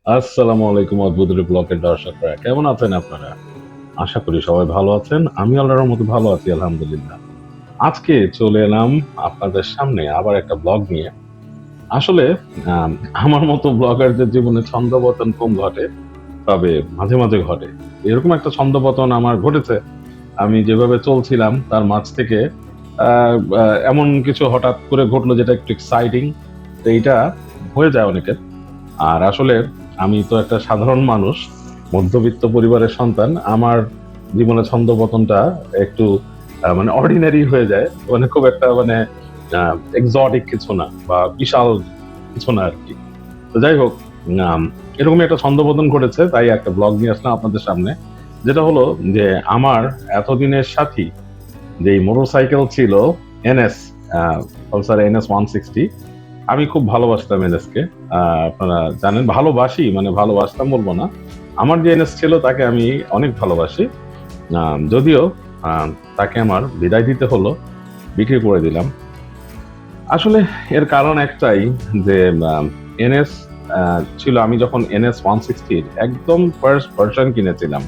আসসালামু আলাইকুম অদ্ভুত ব্লকের দর্শকরা, কেমন আছেন আপনারা? আশা করি সবাই ভালো আছেন। আমি আল্লাহর মতো ভালো আছি, আলহামদুলিল্লাহ। আজকে চলে এলাম আপনাদের সামনে আবার একটা ব্লগ নিয়ে। আসলে আম আমার মতো ব্লগারদের জীবনে ছন্দপতন কম ঘটে, তবে মাঝে, মাঝে ঘটে। এরকম একটা ছন্দপতন আমার ঘটেছে। আমি যেভাবে চলছিলাম তার মাঝ থেকে আ আ এমন কিছু হঠাৎ করে ঘটলো যেটা একটু এক্সাইটিং। তো এইটা হয়ে যায় অনেকের। আর আসলে আমি তো একটা সাধারণ মানুষ, মধ্যবিত্ত পরিবারের সন্তান। আমার জীবনে ছন্দপতনটা একটু মানে অর্ডিনারি হয়ে যায়। মানে খুব একটা মানে আ এক্সোটিক কিছু না বা বিশাল কিছু না আরকি। তো যাই হোক, আম এরকমই একটা ছন্দপতন ঘটেছে। তাই একটা ব্লগ নিয়ে আসলাম আপনাদের সামনে। যেটা হলো যে আমার এতদিনের সাথী যেই মোটরসাইকেল ছিল এনএস, আ পালসার এনএস 160। আমি খুব ভালোবাসতাম এনএসকে। আ আপনারা জানেন, ভালোবাসি মানে ভালোবাসতাম বলব না। আমার যে এনএস ছিল তাকে আমি অনেক ভালোবাসি। যদিও আ তাকে আমার বিদায় দিতে হলো, বিক্রি করে দিলাম। আসলে এর কারণ একটাই যে এনএস আ ছিল, আমি যখন এনএস 160 র একদম ফার্স্ট ভার্সন কিনেছিলাম,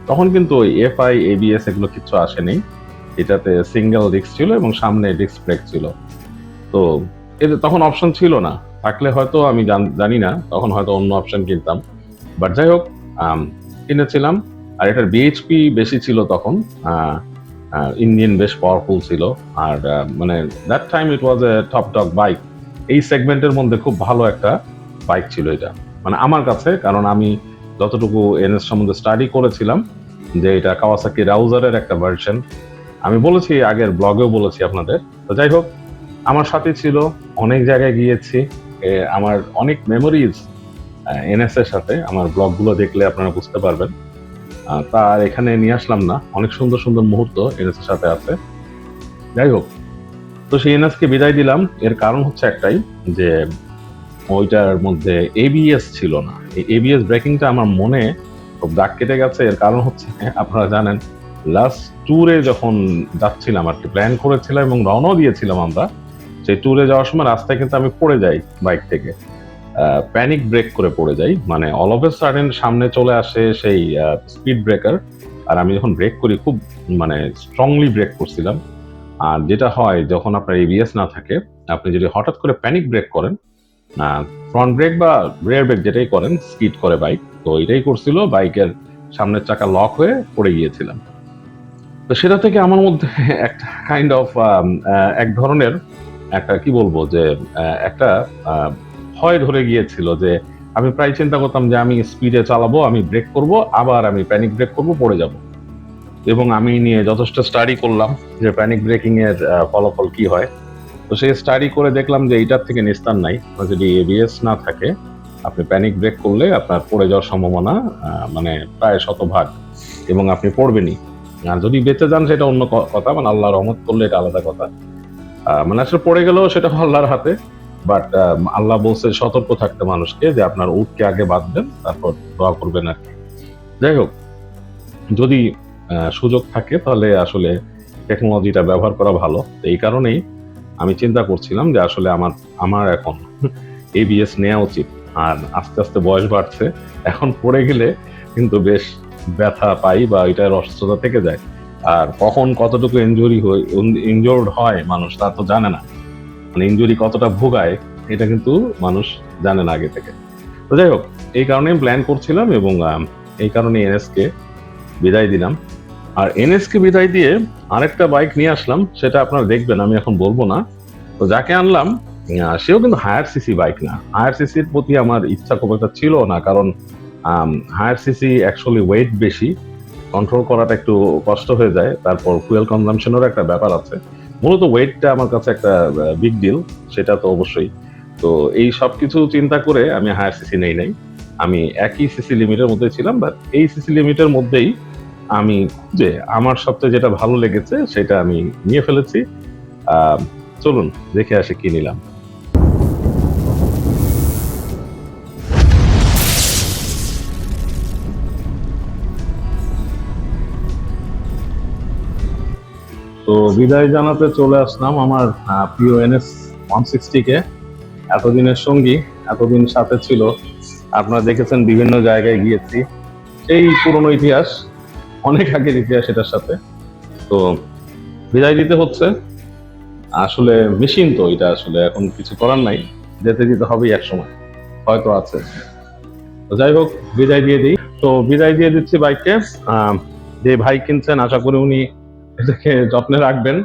তখন কিন্তু ওই এফআই, এবিএস এগুলো কিচ্ছু আসেনি। এটাতে সিঙ্গেল ডিস্ক ছিল এবং সামনে ডিস্ক ব্রেক ছিল। তো এতে তখন অপশন ছিল না। থাকলে হয়তো আমি জানি না, তখন হয়তো অন্য অপশন কিনতাম। বাট যাই হোক, আম কিনেছিলাম। আর এটার বিএইচপি বেশি ছিল তখন। আ আ ইঞ্জিন বেশ পাওয়ারফুল ছিল। আর মানে that time it was a top dog bike. এই সেগমেন্টের মধ্যে খুব ভালো একটা বাইক ছিল এটা। মানে আমার কাছে, কারণ আমি যতটুকু এনএস সম্বন্ধে স্টাডি করেছিলাম যে এটা কাওয়াসাকি রাউজারের একটা ভার্সন। আমি বলেছি, আগের ব্লগেও বলেছি আপনাদের। তো যাই হোক, আমার সাথে ছিল, অনেক জায়গায় গিয়েছি। আমার অনেক মেমোরিজ এনএস এর সাথে। আমার ব্লগগুলো দেখলে আপনারা বুঝতে পারবেন। তা আর এখানে নিয়ে আসলাম না। অনেক সুন্দর, সুন্দর মুহূর্ত এনএস এর সাথে আছে। যাই হোক, তো সেই এনএসকে বিদায় দিলাম। এর কারণ হচ্ছে একটাই যে ওইটার মধ্যে এবিএস ছিল না। এই এবিএস ব্রেকিংটা আমার মনে খুব দাগ কেটে গেছে। এর কারণ হচ্ছে আপনারা জানেন, লাস্ট ট্যুরে যখন যাচ্ছিলাম আরকি, প্ল্যান করেছিলাম এবং রওনাও দিয়েছিলাম আমরা। সেই ট্যুরে যাওয়ার সময় রাস্তায় কিন্তু আমি পড়ে যাই বাইক থেকে। প্যানিক ব্রেক করে পড়ে যাই। মানে অল অফ এ সাডেন সামনে চলে আসে সেই স্পিড ব্রেকার। আর আমি যখন ব্রেক করি, খুব মানে স্ট্রংলি ব্রেক করছিলাম। আর যেটা হয় যখন আপনার এবিএস না থাকে, আপনি যদি হঠাৎ করে প্যানিক ব্রেক করেন, আ ফ্রন্ট ব্রেক বা রিয়ার ব্রেক যেটাই করেন, স্কিড করে বাইক। তো এটাই করছিল। বাইকের সামনের চাকা লক হয়ে পড়ে গিয়েছিলাম। তো সেটা থেকে আমার মধ্যে একটা কাইন্ড অফ এক ধরনের একটা কি বলবো যে একটা আ ভয় ধরে গিয়েছিল যে আমি প্রায় চিন্তা করতাম যে আমি স্পিডে চালাবো, আমি ব্রেক করব, আবার আমি প্যানিক ব্রেক করব, পড়ে যাব। এবং আমি নিয়ে যথেষ্ট স্টাডি করলাম যে প্যানিক ব্রেকিং এর ফলাফল কি হয়। তো সেই স্টাডি করে দেখলাম যে এইটার থেকে নিস্তার নাই। আপনার যদি এবিএস না থাকে, আপনি প্যানিক ব্রেক করলে আপনার পড়ে যাওয়ার সম্ভাবনা মানে প্রায় শতভাগ, এবং আপনি পড়বেনই। আর যদি বেঁচে যান সেটা অন্য কথা, মানে আল্লাহ রহমত করলে এটা আলাদা কথা। মানে আসলে পড়ে গেলেও সেটা আল্লাহর হাতে। বাট আল্লাহ বলছে সতর্ক থাকতে মানুষকে, যে আপনার উটকে আগে বাঁধবেন, তারপর দোয়া করবেন আরকি। যাই হোক, যদি সুযোগ থাকে তাহলে আসলে টেকনোলজিটা ব্যবহার করা ভালো। তো এই কারণেই আমি চিন্তা করছিলাম যে আসলে আমার আমার এখন এবিএস নেয়া উচিত। আর আস্তে, আস্তে বয়স বাড়ছে। এখন পড়ে গেলে কিন্তু বেশ ব্যথা পাই বা এটার অসুস্থতা থেকে যায়। আর কখন কতটুকু ইনজুরড হয় মানুষ তা তো জানে না। মানে ইনজুরি কতটা ভোগায় এটা কিন্তু মানুষ জানে না আগে থেকে। তো যাই হোক, এই কারণে আমি প্ল্যান করছিলাম এবং এই কারণে এনএসকে বিদায় দিলাম। আর এনএসকে বিদায় দিয়ে আরেকটা বাইক নিয়ে আসলাম, সেটা আপনারা দেখবেন, আমি এখন বলব না। তো যাকে আনলাম সেও কিন্তু হায়ার সিসি বাইক না। হায়ার সিসির প্রতি আমার ইচ্ছা খুব একটা ছিল না। কারণ হায়ার সিসি অ্যাকচুয়ালি ওয়েট বেশি। কন্ট্রোল করাটা একটু কষ্ট হয়ে যায়। তারপর ফুয়েল কনজাম্পশন এরও একটা ব্যাপার আছে। মূলত ওয়েটটা আমার কাছে একটা বিগ ডিল, সেটা তো অবশ্যই। তো এই সবকিছু চিন্তা করে আমি হায়ার সিসি নেই নাই। আমি একই সিসি লিমিটের মধ্যেই ছিলাম। বাট এই সিসি লিমিটের মধ্যেই আমি খুঁজে আমার সবচেয়ে যেটা ভালো লেগেছে সেটা আমি নিয়ে ফেলেছি। আ চলুন দেখে আসি কি নিলাম। তো বিদায় জানাতে চলে আসলাম আমার প্রিয় এনএস 160 কে। এতদিনের সঙ্গী, এতদিন সাথে ছিল। আপনারা দেখেছেন বিভিন্ন জায়গায় গিয়েছি, সেই পুরনো ইতিহাস, অনেক আগের ইতিহাস এটার সাথে। তো বিদায় দিতে হচ্ছে, আসলে মেশিন তো এটা, আসলে এখন কিছু করার নাই, যেতে দিতে হবেই এক সময়, হয়তো আছে। তো যাই হোক, বিদায় দিয়ে দিই। তো বিদায় দিয়ে দিচ্ছি বাইককে। যে ভাই কিনছেন, আশা করি উনি এটাকে যত্নে রাখবেন,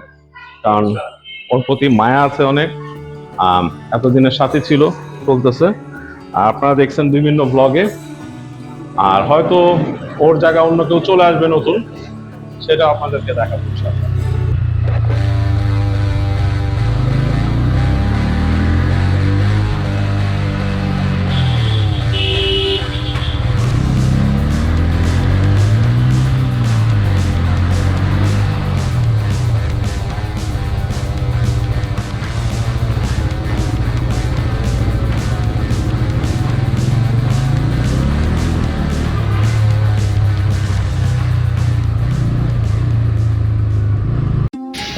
কারণ ওর প্রতি মায়া আছে অনেক। এতদিনের সাথে ছিল, চলতেছে। আর আপনারা দেখছেন বিভিন্ন ব্লগে, আর হয়তো ওর জায়গায় অন্য কেউ চলে আসবে নতুন, সেটা আপনাদেরকে দেখাবো ইনশাআল্লাহ।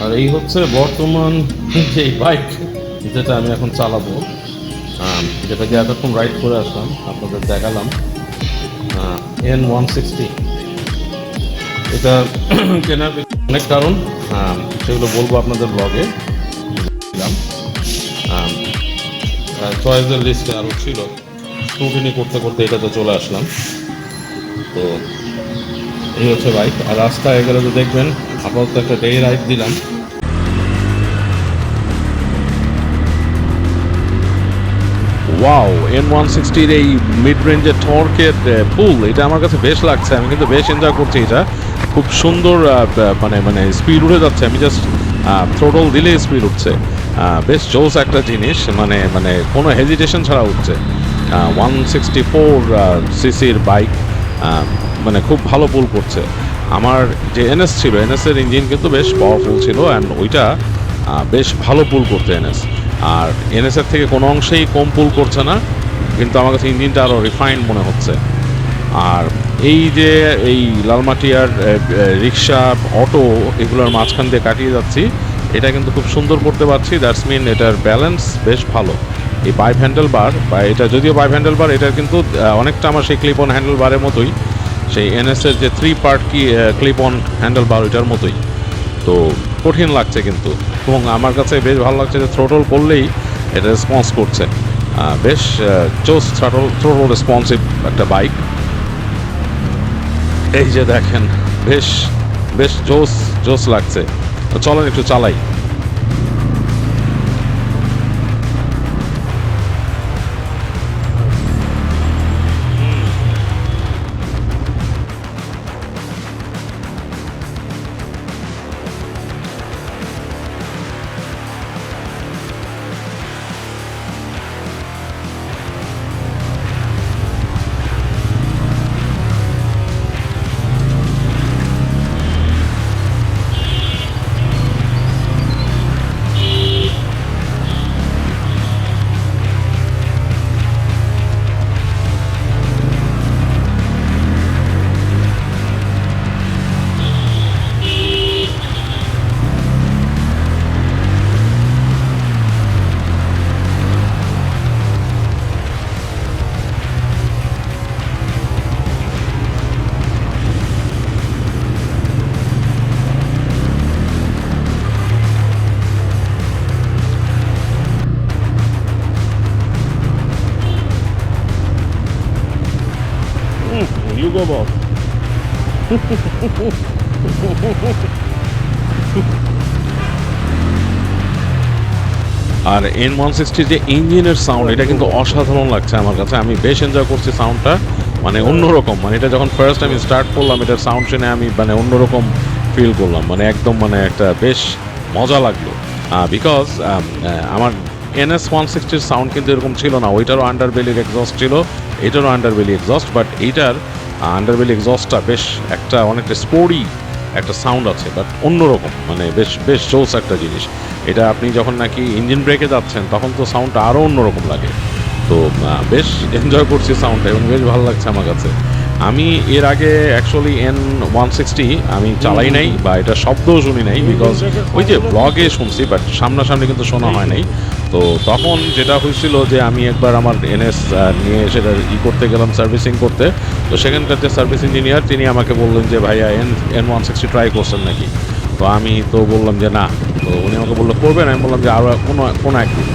আর এই হচ্ছে বর্তমান যে বাইক যেটা আমি এখন চালাবো, যেটাকে এতক্ষণ রাইড করে আসলাম, আপনাদের দেখালাম, N160। এটা কেনার অনেক কারণ, সেগুলো বলবো আপনাদের ব্লগে। চয়েসের লিস্টে আরও ছিল, স্ক্রুটিনি করতে করতে এটাতে চলে আসলাম। তো এই হচ্ছে বাইক। আর রাস্তায় গেলে তো দেখবেন, আপাতত একটা ডে রাইড দিলাম। ওয়াও, N160-র এই মিড রেঞ্জের টর্কের পুল, এটা আমার কাছে বেশ লাগছে। আমি কিন্তু বেশ এনজয় করছি এটা। খুব সুন্দর, মানে স্পিড উঠে যাচ্ছে। আমি জাস্ট থ্রোটল দিলে স্পিড উঠছে। বেশ জোস একটা জিনিস, মানে কোনো হেজিটেশন ছাড়া উঠছে। 164 সিসির বাইক, মানে খুব ভালো পুল করছে। আমার যে এনএস ছিল, এনএসের ইঞ্জিন কিন্তু বেশ পাওয়ারফুল ছিল, অ্যান্ড ওইটা বেশ ভালো পুল করতে এনএস। আর এনএসের থেকে কোনো অংশেই কম পুল করছে না, কিন্তু আমার কাছে ইঞ্জিনটা আরও রিফাইন্ড মনে হচ্ছে। আর এই যে এই লালমাটিয়ার রিক্সা, অটো, এগুলোর মাঝখান দিয়ে কাটিয়ে যাচ্ছি, এটা কিন্তু খুব সুন্দর করতে পারছি। দ্যাটস মিন এটার ব্যালেন্স বেশ ভালো। এই বাইভ হ্যান্ডেল বার, বা এটা যদিও বাইভ হ্যান্ডেল বার, এটার কিন্তু অনেকটা আমার সেই ক্লিপ অন হ্যান্ডেল বারের মতোই, সেই এনএসের যে 3 পার্ট ক্লিপ অন হ্যান্ডেল বার, ওইটার মতোই। তো কঠিন লাগছে কিন্তু, এবং আমার কাছে বেশ ভালো লাগছে যে থ্রোটল করলেই এটা রেসপন্স করছে। বেশ জোস থ্রোটল রেসপন্সিভ একটা বাইক। এই যে দেখেন, বেশ বেশ জোস লাগছে। চলেন একটু চালাই। You go, boss. R N160 যে ইঞ্জিনের সাউন্ড, এটা কিন্তু অসাধারণ লাগছে আমার কাছে। আমি বেশ এনজয় করছি সাউন্ডটা, মানে অন্যরকম। মানে এটা যখন ফার্স্ট আমি স্টার্ট করলাম, এটার সাউন্ড শুনে আমি মানে অন্যরকম ফিল করলাম, মানে একদম মানে একটা বেশ মজা লাগলো। বিকজ আমার NS160-র সাউন্ড কিন্তু এরকম ছিল না। ওইটারও আন্ডারবেলির এক্সস্ট ছিল, এটারও আন্ডারবেলি এক্সস্ট, বাট এইটার আন্ডারবেলি এক্সস্টটা বেশ একটা অনেকটা স্পোর্টি একটা সাউন্ড আছে, বাট অন্যরকম, মানে বেশ জোস একটা জিনিস। এটা আপনি যখন নাকি ইঞ্জিন ব্রেকে যাচ্ছেন, তখন তো সাউন্ডটা আরও অন্যরকম লাগে। তো বেশ এনজয় করছি সাউন্ডটা, এবং বেশ ভালো লাগছে আমার কাছে। আমি এর আগে অ্যাকচুয়ালি N160 আমি চালাই নাই, বা এটা শব্দও শুনি নাই, বিকজ ওই যে ব্লগে শুনছি, বাট সামনাসামনি কিন্তু শোনা হয় নাই। তো তখন যেটা হয়েছিল যে আমি একবার আমার এনএস নিয়ে সেটা করতে গেলাম সার্ভিসিং করতে। তো সেখানকার যে সার্ভিস ইঞ্জিনিয়ার তিনি আমাকে বললেন যে ভাইয়া N160 ট্রাই করছেন নাকি? তো আমি তো বললাম যে না। তো উনি আমাকে বললো করবেন, আমি বললাম যে আরও কোনো একদিন।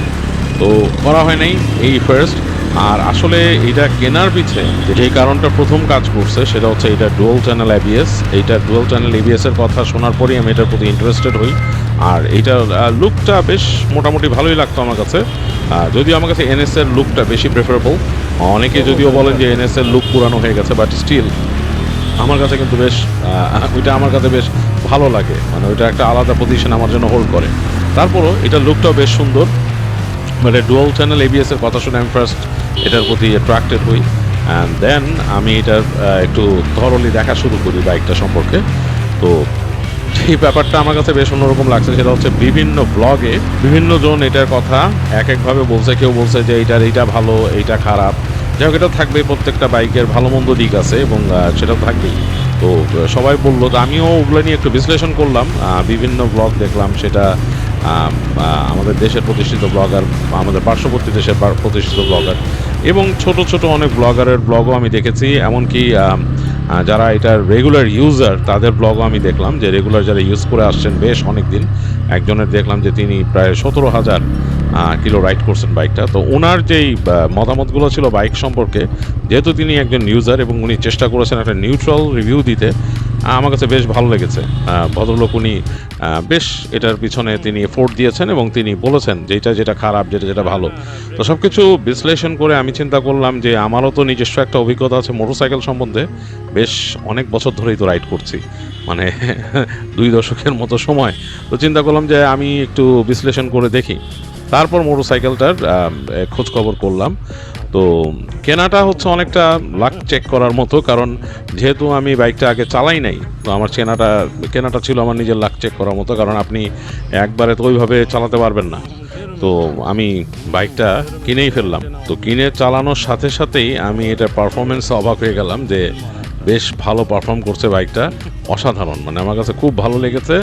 তো করা হয় নাই, এই ফার্স্ট। আর আসলে এটা কেনার পিছে যেই কারণটা প্রথম কাজ করছে সেটা হচ্ছে এটা ডুয়াল চ্যানেল এবিএস। এইটা ডুয়াল চ্যানেল এবিএস এর কথা শোনার পরেই আমি এটার প্রতি ইন্টারেস্টেড হই। আর এইটার লুকটা বেশ মোটামুটি ভালোই লাগতো আমার কাছে, যদিও আমার কাছে এনএস এর লুকটা বেশি প্রেফারেবল। অনেকে যদিও বলেন যে এনএস এর লুক পুরানো হয়ে গেছে, বাট স্টিল আমার কাছে কিন্তু বেশ ওইটা আমার কাছে বেশ ভালো লাগে, মানে ওইটা একটা আলাদা পজিশন আমার জন্য হোল্ড করে। তারপরও এটার লুকটাও বেশ সুন্দর। মানে ডুয়াল চ্যানেল এবিএস এর কথা শুনে আমি ফার্স্ট এটার প্রতি অ্যাট্রাক্টেড হই, অ্যান্ড দেন আমি এটার একটু থরলি দেখা শুরু করি বাইকটা সম্পর্কে। তো এই ব্যাপারটা আমার কাছে বেশ অন্যরকম লাগছে। সেটা হচ্ছে বিভিন্ন ব্লগে বিভিন্ন জন এটার কথা এক একভাবে বলছে। কেউ বলছে যে এইটা ভালো, এইটা খারাপ। যাই হোক, এটা থাকবেই, প্রত্যেকটা বাইকের ভালো মন্দ দিক আছে এবং সেটা থাকবেই। তো সবাই বললো, তো আমিও ওগুলো নিয়ে একটু বিশ্লেষণ করলাম, বিভিন্ন ব্লগ দেখলাম। সেটা আমাদের দেশের প্রতিষ্ঠিত ব্লগার, আমাদের পার্শ্ববর্তী দেশের প্রতিষ্ঠিত ব্লগার এবং ছোট ছোট অনেক ব্লগারের ব্লগও আমি দেখেছি। এমনকি যারা এটার রেগুলার ইউজার তাদের ব্লগও আমি দেখলাম, যে রেগুলার যারা ইউজ করে আসছেন বেশ অনেক দিন। একজনের দেখলাম যে তিনি প্রায় 17,000 কিলো রাইড করছেন বাইকটা। তো ওনার যেই মতামতগুলো ছিল বাইক সম্পর্কে, যেহেতু তিনি একজন ইউজার এবং উনি চেষ্টা করেছেন একটা নিউট্রাল রিভিউ দিতে, আমার কাছে বেশ ভালো লেগেছে। ভদ্রলোক উনি বেশ এটার পিছনে তিনি এফোর্ট দিয়েছেন এবং তিনি বলেছেন যেটা খারাপ, যেটা ভালো। তো সব কিছু বিশ্লেষণ করে আমি চিন্তা করলাম যে আমারও তো নিজস্ব একটা অভিজ্ঞতা আছে মোটরসাইকেল সম্বন্ধে। বেশ অনেক বছর ধরেই তো রাইড করছি, মানে 2 দশকের মতো সময়। তো চিন্তা করলাম যে আমি একটু বিশ্লেষণ করে দেখি। তারপর মোটরসাইকেলটার খোঁজ খবর করলাম। তো কেনাটা হচ্ছে অনেকটা লাক চেক করার মতো, কারণ যেহেতু আমি বাইকটা আগে চালাই নাই, তো আমার কেনাটা ছিল আমার নিজের লাক চেক করার মতো, কারণ আপনি একবারে তো ওইভাবে চালাতে পারবেন না। তো আমি বাইকটা কিনেই ফেললাম। তো কিনে চালানোর সাথে সাথেই আমি এটার পারফরমেন্সে অবাক হয়ে গেলাম যে বেশ ভালো পারফর্ম করছে বাইকটা, অসাধারণ। মানে আমার কাছে খুব ভালো লেগেছে।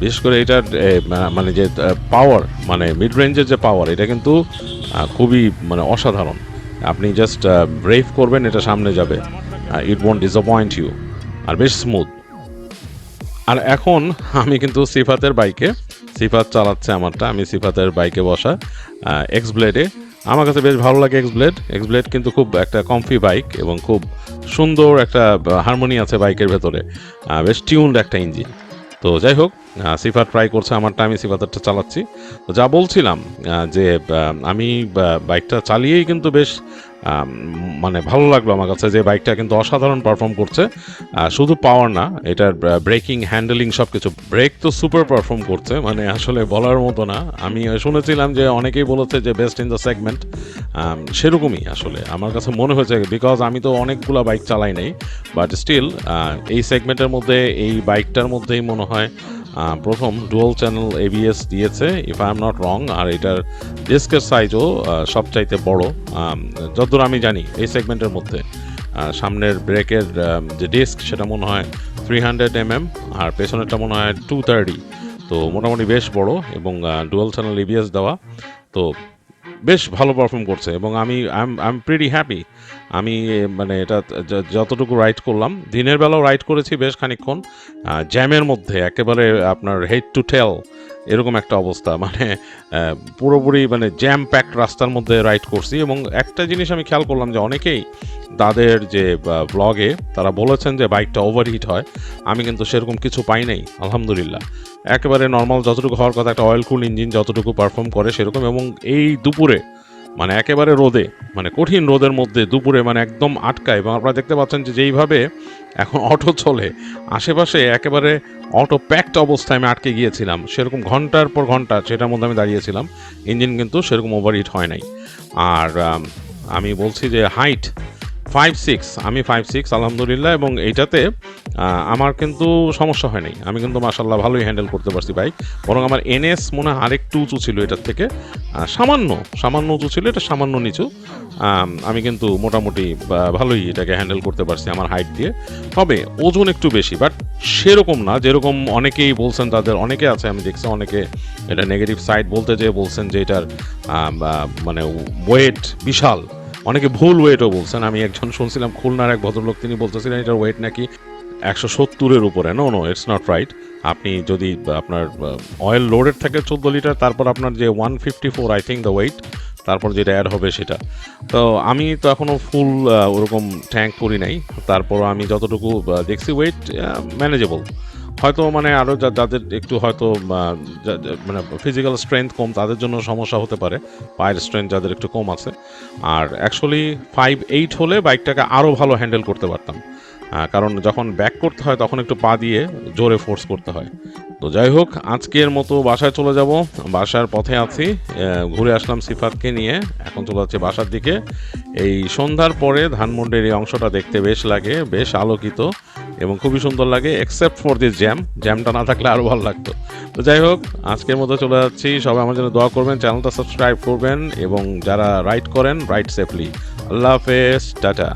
বিশেষ করে এটার মানে যে পাওয়ার, মানে মিড রেঞ্জের যে পাওয়ার, এটা কিন্তু খুবই মানে অসাধারণ। আপনি জাস্ট ব্রেভ করবেন, এটা সামনে যাবে, ইট ওয়ন্ট ডিসঅ্যাপয়েন্ট ইউ, আর বেশ স্মুথ। আর এখন আমি কিন্তু সিফাত চালাচ্ছে আমারটা, আমি সিফাতের বাইকে বসা এক্স ব্লেডে। আমার কাছে বেশ ভালো লাগে এক্স ব্লেড কিন্তু খুব একটা কমফি বাইক এবং খুব সুন্দর একটা হারমোনি আছে বাইকের ভেতরে, বেশ টিউনড একটা ইঞ্জিন। তো যাই হোক, সিফাত ট্রাই করছে আমারটা, আমি সিফাতেরটা চালাচ্ছি। তো যা বলছিলাম যে আমি বাইকটা চালিয়েই কিন্তু বেশ মানে ভালো লাগলো আমার কাছে, যে বাইকটা কিন্তু অসাধারণ পারফর্ম করছে। শুধু পাওয়ার না, এটার ব্রেকিং, হ্যান্ডেলিং সব কিছু, ব্রেক তো সুপার পারফর্ম করছে, মানে আসলে বলার মতো না। আমি শুনেছিলাম যে অনেকেই বলেছে যে বেস্ট ইন দ্য সেগমেন্ট, সেরকমই আসলে আমার কাছে মনে হয়েছে, বিকজ আমি তো অনেকগুলো বাইক চালাই নাই, বাট স্টিল এই সেগমেন্টের মধ্যে এই বাইকটার মধ্যেই মনে হয় প্রথম ডুয়াল চ্যানেল এবিএস দিয়েছে, if I am not wrong. আর এটার ডিস্কের সাইজও সবচাইতে বড় যতদূর আমি জানি এই সেগমেন্টের মধ্যে। সামনের ব্রেকের যে ডিস্ক সেটা মনে হয় 300 mm, আর পেছনেরটা মনে হয় 230। তো মোটামুটি বেশ বড় এবং ডুয়াল চ্যানেল এবিএস দেওয়া। তো বেশ ভালো পারফর্ম করছে এবং আই এম প্রিটি হ্যাপি। আমি মানে এটা যতটুকু রাইড করলাম, দিনের বেলাও রাইড করেছি বেশ খানিকক্ষণ, জ্যামের মধ্যে একেবারে আপনার হেড টু টেল এরকম একটা অবস্থা, মানে পুরোপুরি মানে জ্যাম প্যাকড রাস্তার মধ্যে রাইড করছি। এবং একটা জিনিস আমি খেয়াল করলাম যে অনেকেই তাদের যে ব্লগে তারা বলেছেন যে বাইকটা ওভারহিট হয়, আমি কিন্তু সেরকম কিছু পাই নাই আলহামদুলিল্লাহ। একেবারে নর্মাল যতটুকু হওয়ার কথা, একটা অয়েল কুল ইঞ্জিন যতটুকু পারফর্ম করে সেরকম। এবং এই দুপুরে মানে একেবারে রোদে, মানে কঠিন রোদের মধ্যে দুপুরে মানে একদম আটকায়। এবং আপনারা দেখতে পাচ্ছেন যে যেইভাবে এখন অটো চলে, আশেপাশে একেবারে অটো প্যাকড অবস্থায় আমি আটকে গিয়েছিলাম, সেরকম ঘন্টার পর ঘন্টা সেটার মধ্যে আমি দাঁড়িয়েছিলাম। ইঞ্জিন কিন্তু সেরকম ওভারহিট হয় নাই। আর আমি বলছি যে হাইট 5'6", আমি 5'6" আলহামদুলিল্লাহ। এবং এইটাতে আমার কিন্তু সমস্যা হয় নাই, আমি কিন্তু মাশাল্লাহ ভালোই হ্যান্ডেল করতে পারছি বাইক। বরং আমার এনএস মনে হয় আরেকটু উঁচু ছিল এটার থেকে, সামান্য উঁচু ছিল, এটা সামান্য নিচু। আমি কিন্তু মোটামুটি ভালোই এটাকে হ্যান্ডেল করতে পারছি আমার হাইট দিয়ে। তবে ওজন একটু বেশি, বাট সেরকম না যেরকম অনেকেই বলছেন, তাদের অনেকে আছে আমি দেখছি অনেকে এটা নেগেটিভ সাইড বলতে যেয়ে বলছেন যে এটার মানে ওয়েট বিশাল, অনেকে ভুল ওয়েটও বলছেন। আমি একজন শুনছিলাম খুলনার এক ভদ্রলোক, তিনি বলতেছিলেন এটার ওয়েট নাকি 170-এর উপরে। No, it's not right. আপনি যদি আপনার অয়েল লোডেড থাকে 14 লিটার, তারপর আপনার যে 154 আই থিঙ্ক দ্য ওয়েট, তারপর যেটা অ্যাড হবে সেটা। তো আমি তো এখনও ফুল ওরকম ট্যাঙ্ক করি নাই, তারপর আমি যতটুকু দেখছি ওয়েট ম্যানেজেবল। হয়তো মানে আরও যাদের একটু হয়তো মানে ফিজিক্যাল স্ট্রেংথ কম, তাদের জন্য সমস্যা হতে পারে, পায়ের স্ট্রেংথ যাদের একটু কম আছে। আর অ্যাকচুয়ালি 5'8" হলে বাইকটাকে আরও ভালো হ্যান্ডেল করতে পারতাম, কারণ যখন ব্যাক করতে হয় তখন একটু পা দিয়ে জোরে ফোর্স করতে হয়। তো যাই হোক, আজকের মতো বাসায় চলে যাব, বাসার পথে আছি। ঘুরে আসলাম সিফাতকে নিয়ে, এখন চলে যাচ্ছে বাসার দিকে। এই সন্ধ্যার পরে ধানমন্ডির এই অংশটা দেখতে বেশ লাগে, বেশ আলোকিত এবং খুবই সুন্দর লাগে, এক্সেপ্ট ফর দিস জ্যামটা না থাকলে আরও ভালো লাগতো। তো যাই হোক, আজকের মতো চলে যাচ্ছি। সবাই আমার জন্য দোয়া করবেন, চ্যানেলটা সাবস্ক্রাইব করবেন এবং যারা রাইড করেন, রাইড সেফলি। আল্লাহ হাফেজ, টাটা।